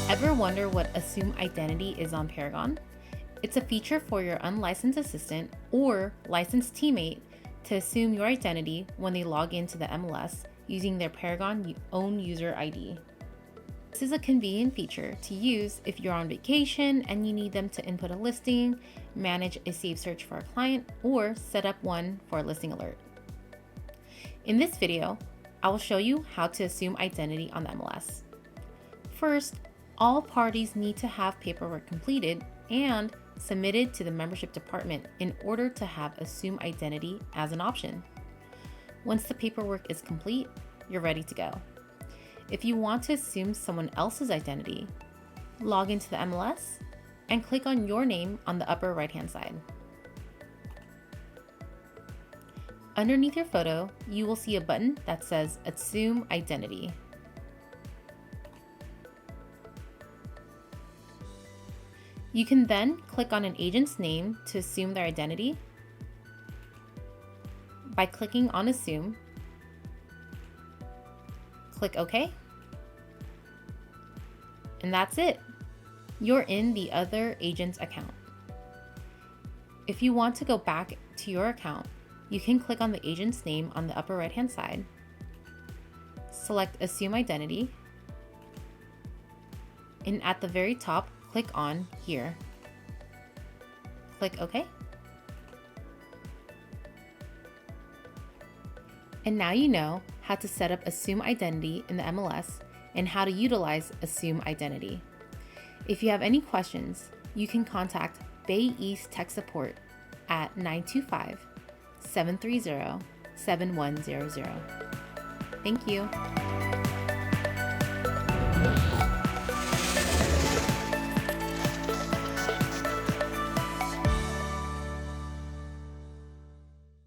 Ever wonder what Assume Identity is on Paragon? It's a feature for your unlicensed assistant or licensed teammate to assume your identity when they log into the MLS using their Paragon own user ID. This is a convenient feature to use if you're on vacation and you need them to input a listing, manage a saved search for a client, or set up one for a listing alert. In this video, I will show you how to assume identity on the MLS. First, all parties need to have paperwork completed and submitted to the membership department in order to have Assume Identity as an option. Once the paperwork is complete, you're ready to go. If you want to assume someone else's identity, log into the MLS and click on your name on the upper right-hand side. Underneath your photo, you will see a button that says Assume Identity. You can then click on an agent's name to assume their identity by clicking on Assume. Click OK. And that's it. You're in the other agent's account. If you want to go back to your account, you can click on the agent's name on the upper right-hand side, select Assume Identity, and at the very top, click on Here. Click OK. And now you know how to set up Assume Identity in the MLS and how to utilize Assume Identity. If you have any questions, you can contact Bay East Tech Support at 925-730-7100. Thank you.